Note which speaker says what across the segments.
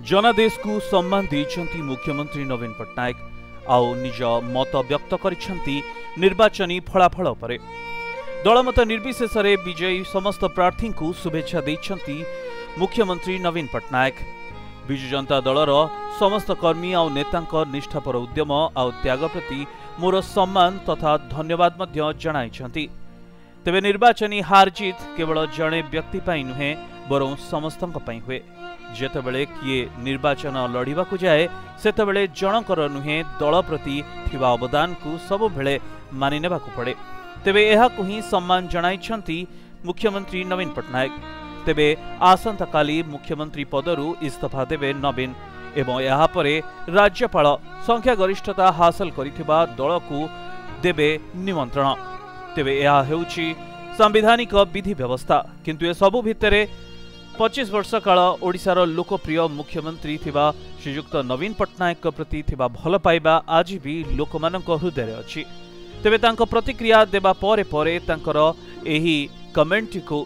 Speaker 1: जनादेश को सम्मान देइछंती मुख्यमंत्री नवीन पट्टनायक आउ निज मत व्यक्त करिछंती निर्वाचनी फलाफल पर दलमत निर्विशेष विजयी समस्त प्रार्थी को शुभेच्छा देइछंती मुख्यमंत्री नवीन पट्टनायक। विजु जनता दलर समस्त कर्मी आउ नेतांक निष्ठापर उद्यम आउ त्याग प्रति मोर सम्मान तथा धन्यवाद मध्य जणाइछंती। तेबे निर्वाचनी हार जीत केवल जड़े व्यक्ति पाई नुहे बरं समस्तंक पाई हुए। जेतेबेले किए निर्वाचन लड़िबाकु जाए सेतेबेले जनकर नुहे दल प्रति थिबा अवदान को सबु बेले मानि नेबाकु पड़े। तेबे एहाकु ही सम्मान जणाइछंती मुख्यमंत्री नवीन पट्टनायक। तेबे आसंता काली मुख्यमंत्री पदरु इस्तीफा देबे नवीन एवं एहा परे राज्यपाल संख्या गरिष्ठता हासिल करिथिबा दलकु देबे निमंत्रण। तेबे यह हेउछि संवैधानिक विधि व्यवस्था, किंतु ए सबु भितरे 25 वर्ष काल ओडिशार लोकप्रिय मुख्यमंत्री थिबा श्रीयुक्त नवीन पट्टनायक प्रति थिबा भल पाइबा आज भी लोकमानक हृदय अच्छी। तेबे तांको प्रतिक्रिया देबा परे परे तांकर एही कमेंट को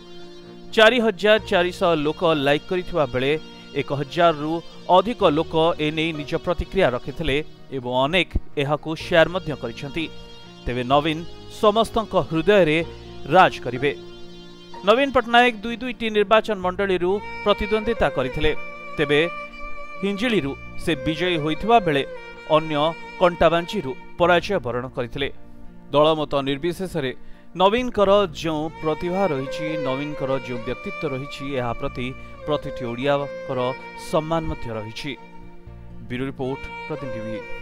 Speaker 1: 4400 लोक लाइक करिथिबा बेले 1000 रु अधिक लोक एने निज प्रतिक्रिया रखिथिले एवं अनेक एहाकु शेयर मध्य करिसेंती। तेबे नवीन समस्तंक हृदय रे राज करिवे। नवीन पट्टनायक दुईटी निर्वाचन मंडली प्रतिद्वंदिता करथिले। तेबे हिंजिली से विजयी होइथिबा बेले अन्य कंटाबांची पराजय वरण करथिले। दलमत निर्विशेष नवीन जो प्रतिभा रही, नवीन जो व्यक्तित्व रही, यह प्रति प्रतिटी ओडिया सम्मान मध्य रही। ब्यूरो रिपोर्ट प्रतिनिधि टीवी।